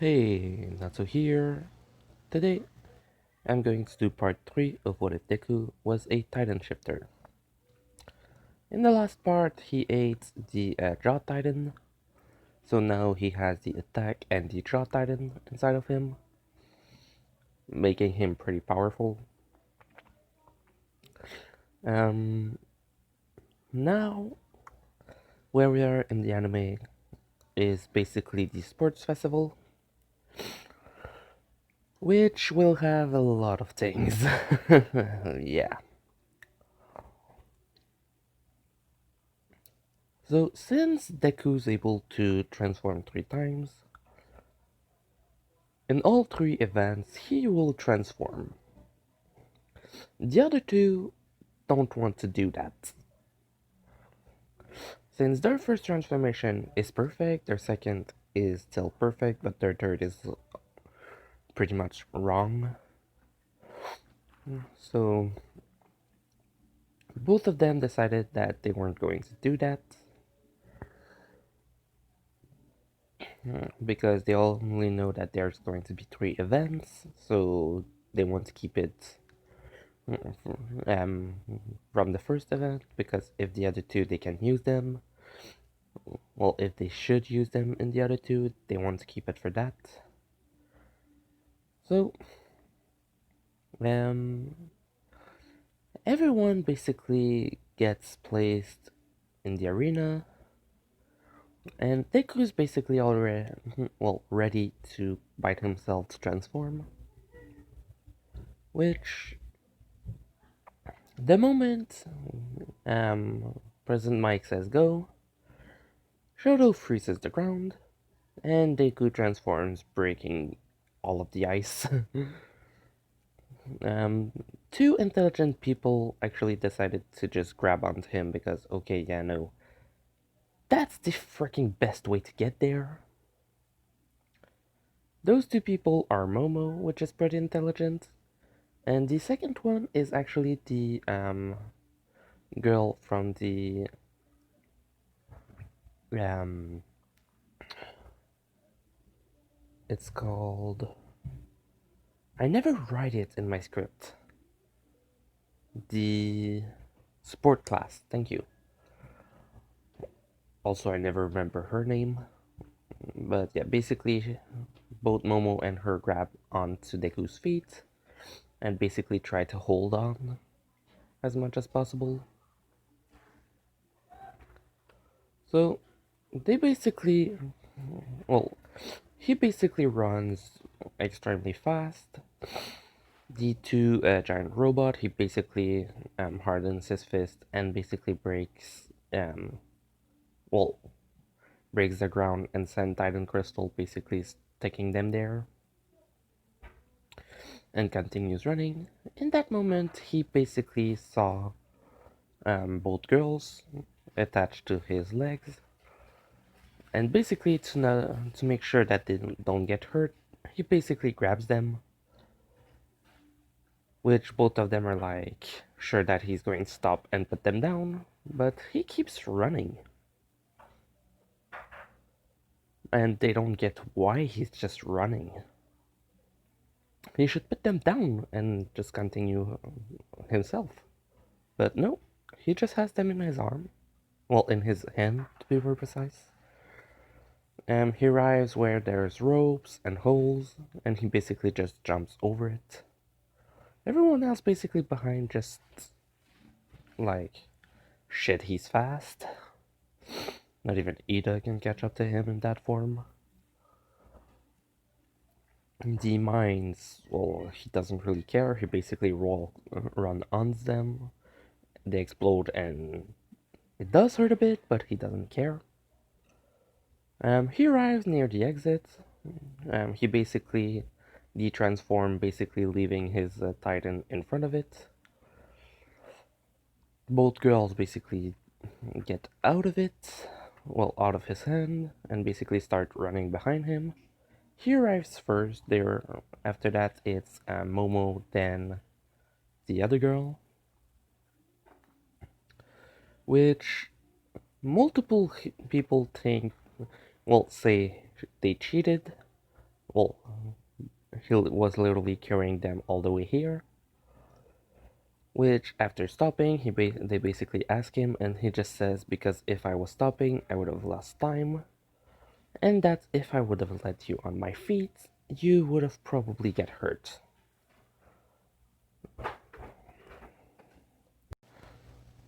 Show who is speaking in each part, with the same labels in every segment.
Speaker 1: Hey, Natsu here. Today, I'm going to do part 3 of what if Deku was a Titan shifter. In the last part, he ate the Jaw Titan, so now he has the attack and the Jaw Titan inside of him, making him pretty powerful. Um, Now, where we are in the anime is basically the sports festival, which will have a lot of things. Yeah. So, since Deku's able to transform 3 times, in all 3 events he will transform. The other two don't want to do that. Since their first transformation is perfect, their second is still perfect, but their third is pretty much wrong. So, both of them decided that they weren't going to do that. Because they only know that there's going to be 3 events, so they want to keep it um, from the first event, because if the other two they can use them, well, if they should use them in the other two, they want to keep it for that. So, um, everyone basically gets placed in the arena, and Deku's basically already, well, ready to bite himself to transform, which the moment President Mike says go, Shoto freezes the ground, and Deku transforms, breaking all of the ice. um, Two intelligent people actually decided to just grab onto him because, okay, yeah, no, that's the freaking best way to get there. Those two people are Momo, which is pretty intelligent, and the second one is actually the girl from the um it's called, I never write it in my script. The sport class, thank you. Also, I never remember her name. But yeah, basically, both Momo and her grab onto Deku's feet and basically try to hold on as much as possible. So they basically, well, he basically runs extremely fast. The two giant robot, he basically hardens his fist and basically well, breaks the ground and send Titan Crystal basically sticking them there and continues running. In that moment, he basically saw both girls attached to his legs, and basically to make sure that they don't get hurt, he basically grabs them, which both of them are like sure that he's going to stop and put them down, but he keeps running. And they don't get why he's just running. He should put them down and just continue himself. But no, he just has them in his arm. Well, in his hand, to be more precise. He arrives where there's ropes and holes, and he basically just jumps over it. Everyone else basically behind just like, shit, he's fast. Not even Ida can catch up to him in that form. The mines, well, he doesn't really care. He basically run on them. They explode and it does hurt a bit, but he doesn't care. He arrives near the exit. He basically de-transform, basically leaving his Titan in front of it. Both girls basically get out of it, well, out of his hand, and basically start running behind him. He arrives first. After that, it's Momo, then the other girl, which multiple people think, well, say they cheated, Well, he was literally carrying them all the way here. Which, after stopping, they basically ask him, and he just says, because if I was stopping, I would have lost time, and that if I would have let you on my feet, you would have probably get hurt.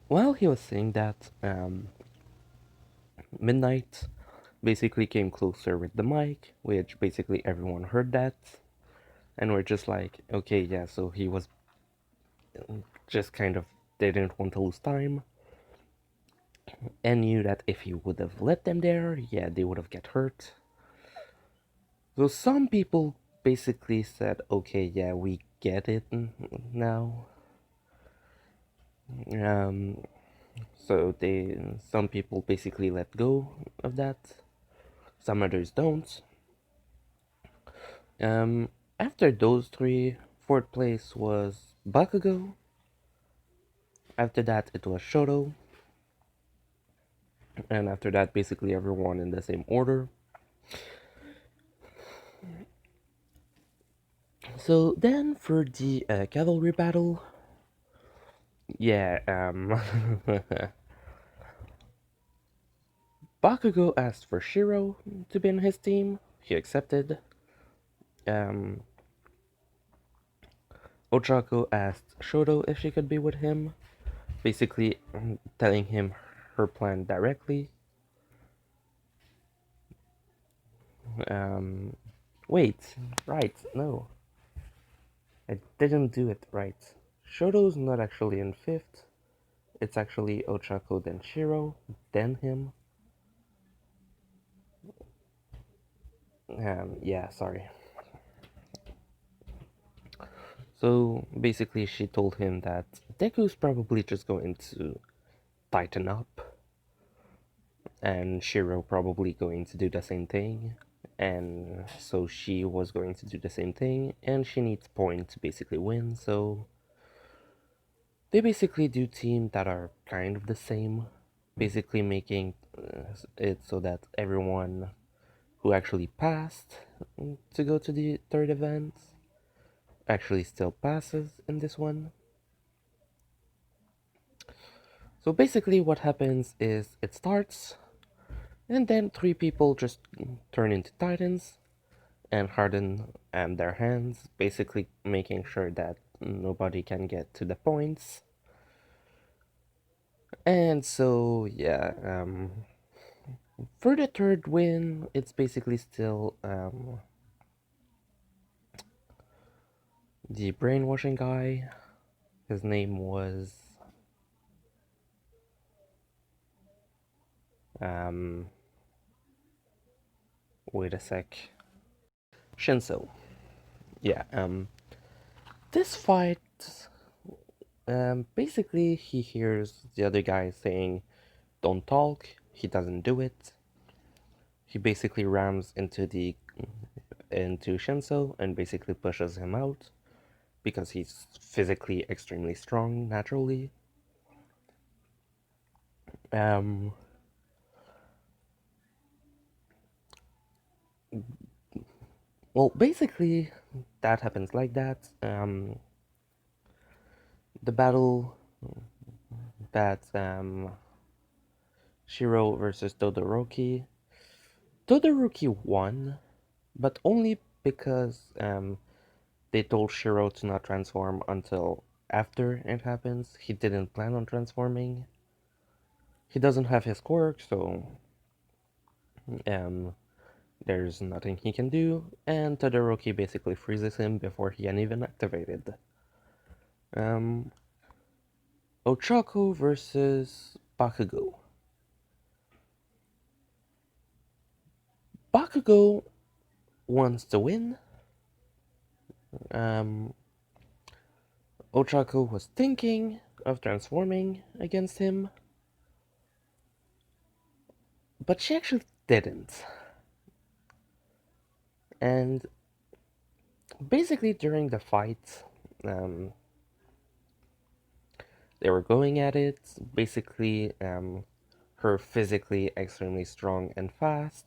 Speaker 1: While he was saying that, Midnight basically came closer with the mic, which basically everyone heard that, and we're just like, okay, yeah, so he was just kind of didn't want to lose time, and knew that if he would have let them there, yeah, they would have get hurt. So some people basically said, okay, yeah, we get it now. Um, so some people basically let go of that. Some others don't. Um, After those three, fourth place was Bakugo. After that, it was Shoto. And after that, basically everyone in the same order. So then for the cavalry battle, yeah, Bakugo asked for Shiro to be in his team. He accepted. Um, Ochako asked Shoto if she could be with him, basically telling him her plan directly. Um, Wait, right, no, I didn't do it right. Shoto's not actually in fifth. It's actually Ochako, then Shiro, then him. Yeah, sorry. So basically, she told him that Deku's probably just going to tighten up, and Shiro probably going to do the same thing. And so she was going to do the same thing, and she needs point to basically win. So they basically do teams that are kind of the same, basically making it so that everyone who actually passed to go to the third event actually still passes in this one. So basically what happens is it starts, and then three people just turn into titans and harden their hands, basically making sure that nobody can get to the points. And so yeah, for the third win, it's basically still the brainwashing guy. His name was um, wait a sec, Shinso. Yeah, this fight, basically he hears the other guy saying, "Don't talk." He doesn't do it. He basically rams into Shinso and basically pushes him out because he's physically extremely strong naturally. Um, well, basically that happens like that. The battle that Shiro versus Todoroki. Todoroki won, but only because they told Shiro to not transform until after it happens. He didn't plan on transforming. He doesn't have his quirk, so um, there's nothing he can do, and Todoroki basically freezes him before he can even activated. Um, Ochako versus Bakugo. Bakugo wants to win. Um, Ochako was thinking of transforming against him, but she actually didn't. And basically, during the fight, um, they were going at it. Basically, her physically extremely strong and fast,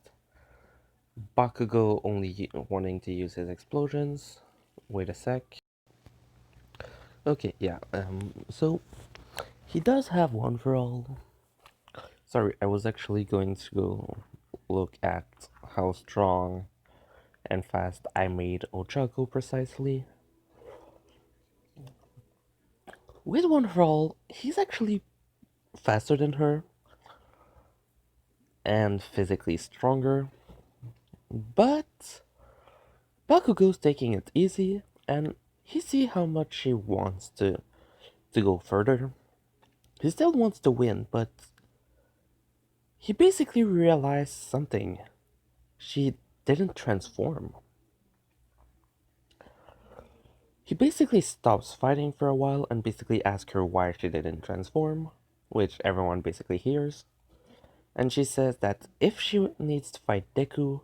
Speaker 1: Bakugo only wanting to use his explosions. Wait a sec. Okay, yeah, so he does have one for all. Sorry, I was actually going to go look at how strong and fast I made Ochako precisely. With one for all, he's actually faster than her and physically stronger, but Bakugo's taking it easy and he see how much she wants to go further. He still wants to win, but he basically realized something. She didn't transform. He basically stops fighting for a while and basically asks her why she didn't transform, which everyone basically hears. And she says that if she needs to fight Deku,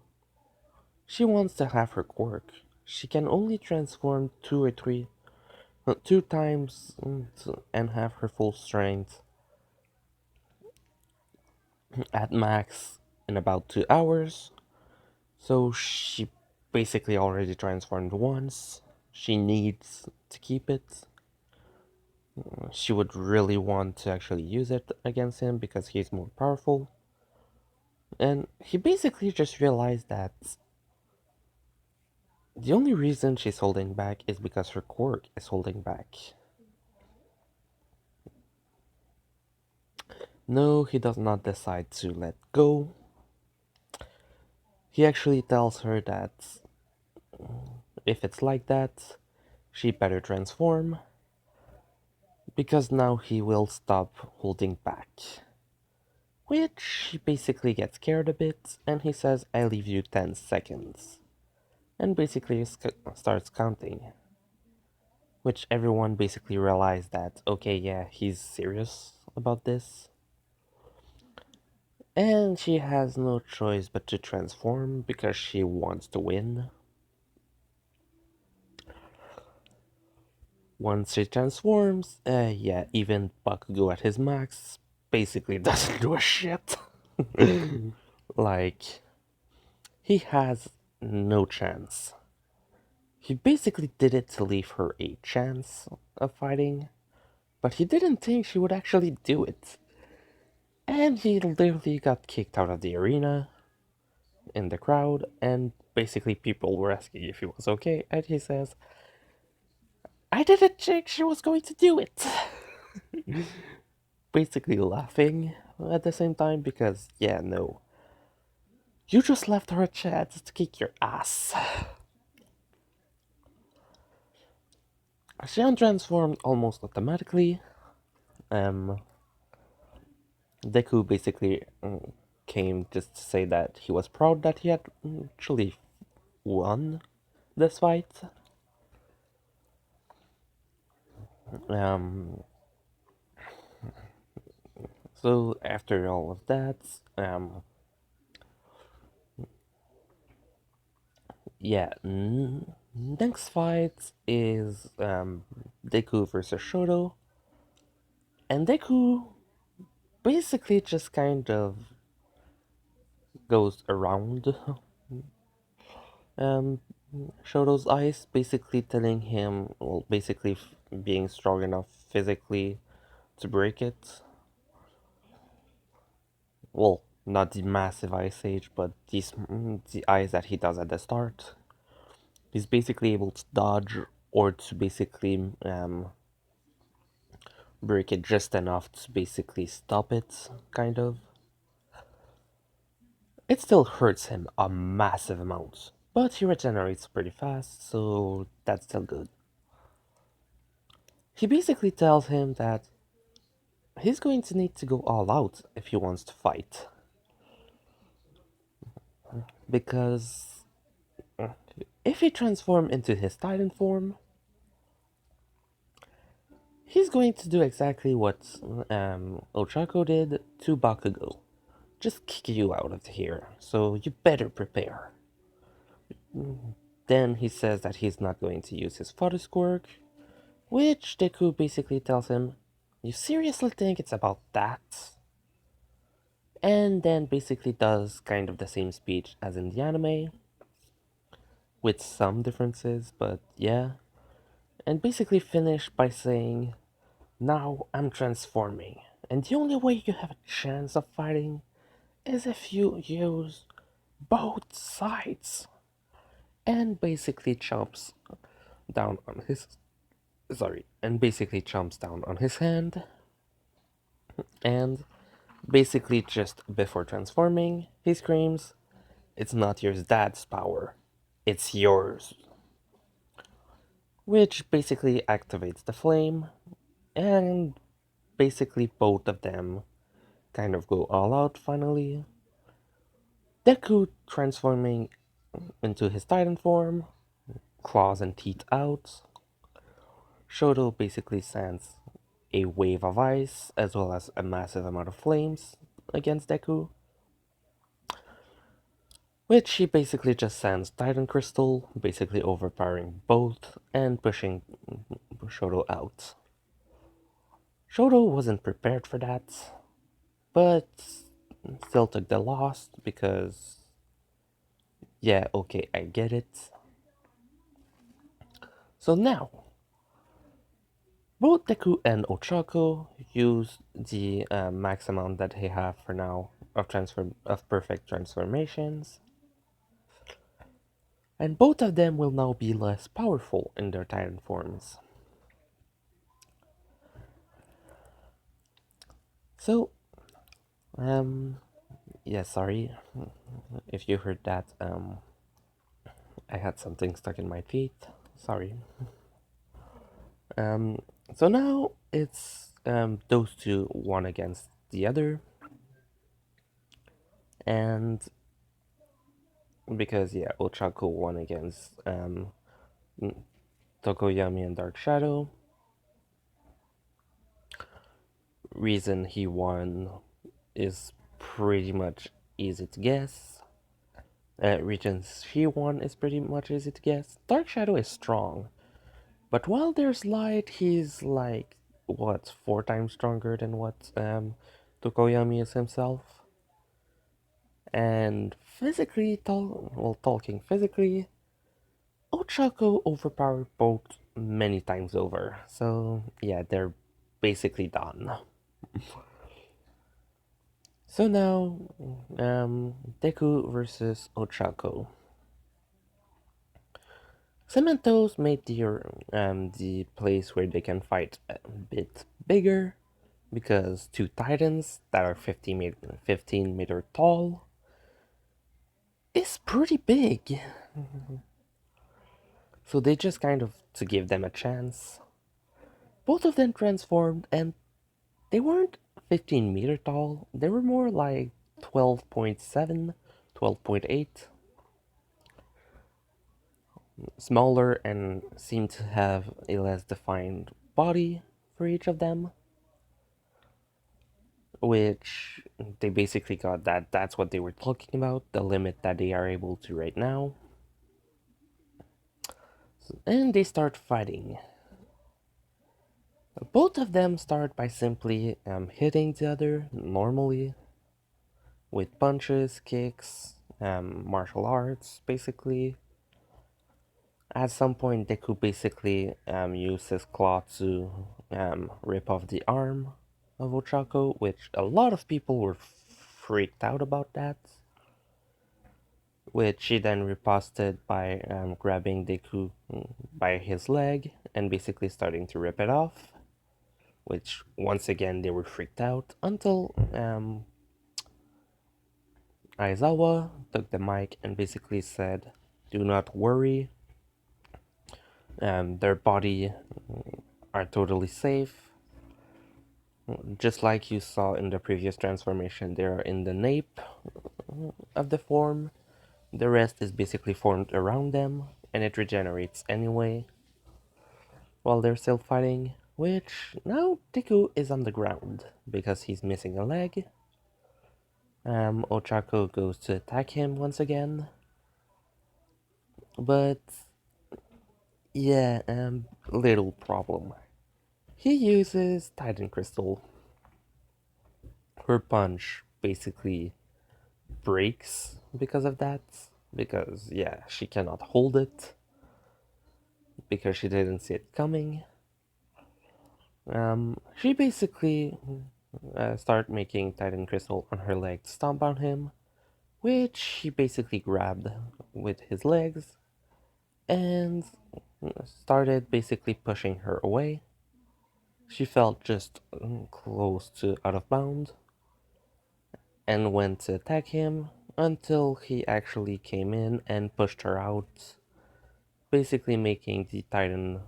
Speaker 1: she wants to have her quirk. She can only transform two times and have her full strength at max in about 2 hours. So she basically already transformed once. She needs to keep it. She would really want to actually use it against him because he's more powerful. And he basically just realized that the only reason she's holding back is because her quirk is holding back. No, he does not decide to let go. He actually tells her that if it's like that, she better transform, because now he will stop holding back. Which she basically gets scared a bit, and he says, I leave you 10 seconds. And basically starts counting. Which everyone basically realized that, okay, yeah, he's serious about this. And she has no choice but to transform because she wants to win. Once she transforms, yeah, even Bakugo at his max basically doesn't do a shit. Like, he has no chance. He basically did it to leave her a chance of fighting, but he didn't think she would actually do it. And he literally got kicked out of the arena in the crowd, and basically people were asking if he was okay, and he says, I didn't think she was going to do it. Basically laughing at the same time because, yeah, no. You just left her a chance to kick your ass. She untransformed almost automatically. Um, Deku basically came just to say that he was proud that he had actually won this fight. Um, so after all of that, yeah, next fight is Deku versus Shoto, and Deku basically just kind of goes around um, Shoto's eyes, basically telling him, well, basically being strong enough physically to break it. Well, not the massive ice age, but the ice that he does at the start. He's basically able to dodge or to basically break it just enough to basically stop it, kind of. It still hurts him a massive amount, but he regenerates pretty fast, so that's still good. He basically tells him that he's going to need to go all out if he wants to fight. Because if he transforms into his Titan form, he's going to do exactly what Ochako did to Bakugo. Just kick you out of here, so you better prepare. Then he says that he's not going to use his father's quirk, which Deku basically tells him, you seriously think it's about that? and then basically does kind of the same speech as in the anime, with some differences, but yeah. And basically finish by saying, "Now I'm transforming, and the only way you have a chance of fighting is if you use both sides." And basically chomps down on his and basically chomps down on his hand, and basically just before transforming, he screams, "It's not your dad's power, it's yours." Which basically activates the flame, and basically both of them kind of go all out finally. Deku transforming into his Titan form, claws and teeth out. Shoto basically sends a wave of ice as well as a massive amount of flames against Deku, which he basically just sends Titan Crystal, basically overpowering both and pushing Shoto out. Shoto wasn't prepared for that, but still took the loss because, yeah, okay, I get it. So now, both Deku and Ochako use the max amount that they have for now of perfect transformations, and both of them will now be less powerful in their Titan forms. So, um, yeah, sorry if you heard that. I had something stuck in my feet. Sorry. Um, so now it's those two one against the other, and because yeah, Ochako won against Tokoyami and Dark Shadow. Reason he won is pretty much easy to guess. Reasons she won is pretty much easy to guess. Dark Shadow is strong, but while there's light, he's like what 4 times stronger than what Tokoyami is himself. And physically, talking physically, Ochako overpowered both many times over. So yeah, they're basically done. So now, Deku versus Ochako. Cementos made the place where they can fight a bit bigger because two titans that are 15 meter tall is pretty big. So they just kind of to give them a chance. Both of them transformed, and they weren't 15-meter tall. They were more like 12.7, 12.8, smaller and seemed to have a less defined body for each of them, which they basically got that's what they were talking about, the limit that they are able to right now. And they start fighting. Both of them start by simply hitting the other normally with punches, kicks, martial arts, basically. At some point, Deku basically used his claw to rip off the arm of Ochako, which a lot of people were freaked out about that. Which he then riposted by grabbing Deku by his leg and basically starting to rip it off. Which once again they were freaked out until Aizawa took the mic and basically said, "Do not worry, their body are totally safe. Just like you saw in the previous transformation, they are in the nape of the form. The rest is basically formed around them, and it regenerates anyway while they're still fighting." Which now Deku is on the ground because he's missing a leg. Ochako goes to attack him once again, but yeah, little problem. He uses Titan Crystal. Her punch basically breaks because of that. Because, yeah, she cannot hold it because she didn't see it coming. She basically started making Titan Crystal on her leg to stomp on him, which he basically grabbed with his legs and started basically pushing her away. She felt just close to out of bounds and went to attack him until he actually came in and pushed her out, basically making the Titan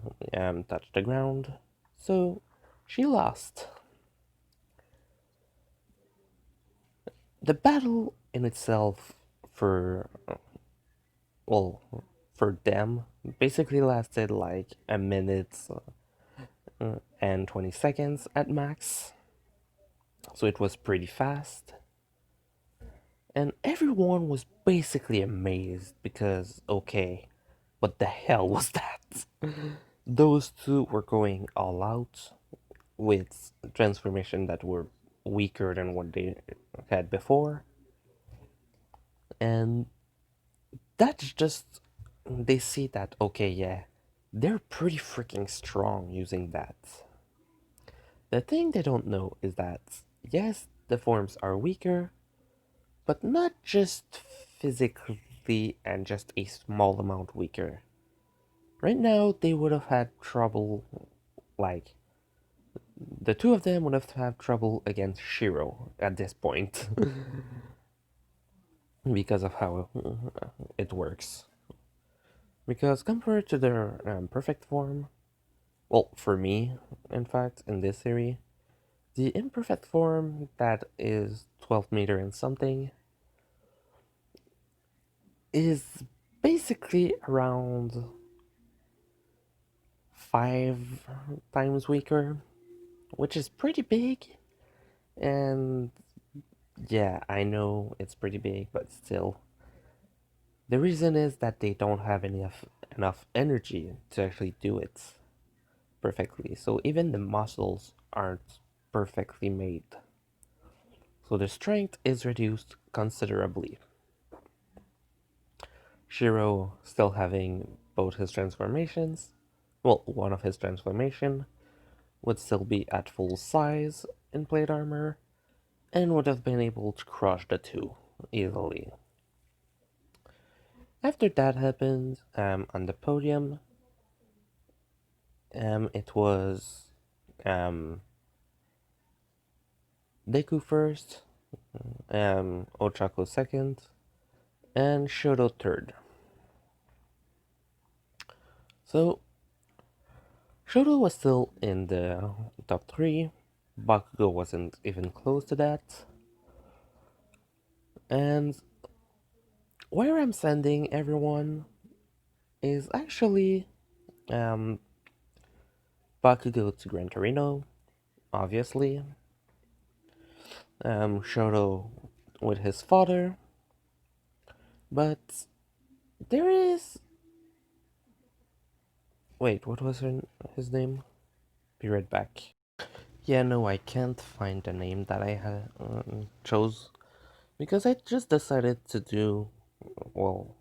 Speaker 1: touch the ground. So she lost. The battle in itself for well for them basically lasted like a minute and 20 seconds at max, so it was pretty fast. And everyone was basically amazed because, okay, what the hell was that? Those two were going all out with transformation that were weaker than what they had before. And that's just, they see that, okay, yeah, they're pretty freaking strong using that. The thing they don't know is that, yes, the forms are weaker, but not just physically and just a small amount weaker. Right now, they would have had trouble, like, the two of them would have had trouble against Shiro at this point because of how it works. Because compared to their perfect form, well, for me, in fact, in this series, the imperfect form that is 12 meter and something is basically around 5 times weaker, which is pretty big. And yeah, I know it's pretty big, but still. The reason is that they don't have enough energy to actually do it perfectly. So even the muscles aren't perfectly made. So the strength is reduced considerably. Shiro still having both his transformations, well, one of his transformation would still be at full size in plate armor and would have been able to crush the two easily. After that happened, on the podium, it was um, Deku first, Ochako second, and Shoto third. So Shoto was still in the top three. Bakugo wasn't even close to that. And where I'm sending everyone is actually um, Bakugo to Gran Torino, obviously. Shoto with his father. But there is. Wait, what was his name? Be right back. Yeah, no, I can't find the name that I had chose because I just decided to do, well,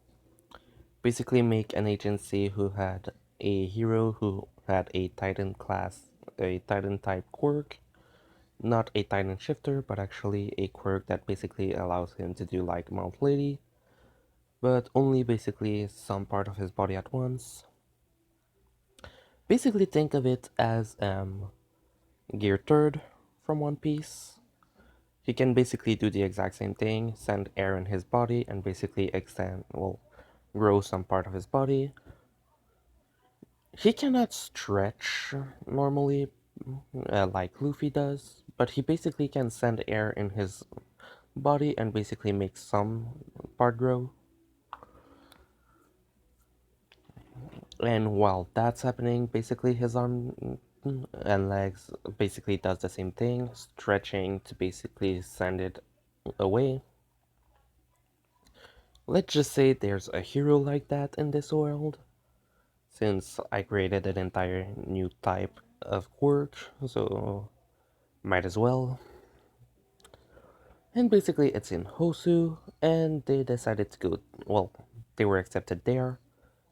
Speaker 1: basically make an agency who had a hero who had a Titan class, a Titan type quirk, not a Titan shifter, but actually a quirk that basically allows him to do like Mount Lady, but only basically some part of his body at once. Basically, think of it as Gear Third from One Piece. He can basically do the exact same thing, send air in his body, and basically extend, well, grow some part of his body. He cannot stretch normally, like Luffy does, but he basically can send air in his body and basically make some part grow. And while that's happening, basically his arm and legs basically does the same thing, stretching to basically send it away. Let's just say there's a hero like that in this world, since I created an entire new type of quirk, so might as well. And basically, it's in Hosu, and they decided to go. Well, they were accepted there,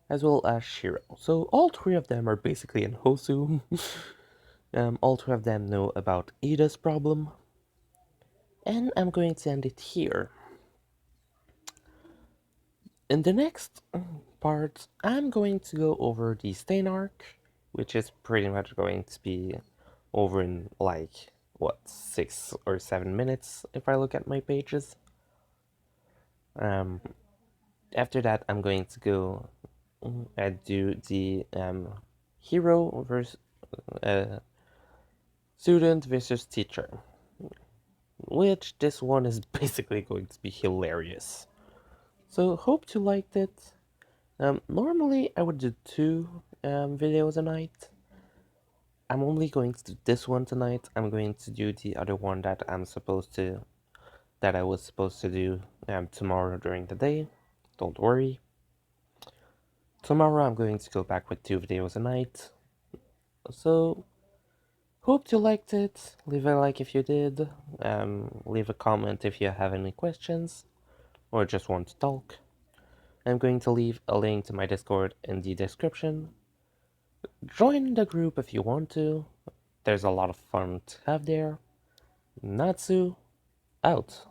Speaker 1: as well as Shiro. So all three of them are basically in Hosu. All three of them know about Ida's problem, and I'm going to end it here. In the next part, I'm going to go over the Stain arc, which is pretty much going to be over in like, what, 6 or 7 minutes if I look at my pages. Um, After that, I'm going to go do the hero versus student versus teacher, which this one is basically going to be hilarious. So hope you liked it. Normally I would do two videos a night. I'm only going to do this one tonight. I'm going to do the other one that I was supposed to do tomorrow during the day. Don't worry. Tomorrow I'm going to go back with two videos a night. So hope you liked it. Leave a like if you did. Leave a comment if you have any questions or just want to talk. I'm going to leave a link to my Discord in the description. Join the group if you want to. There's a lot of fun to have there. Natsu, out.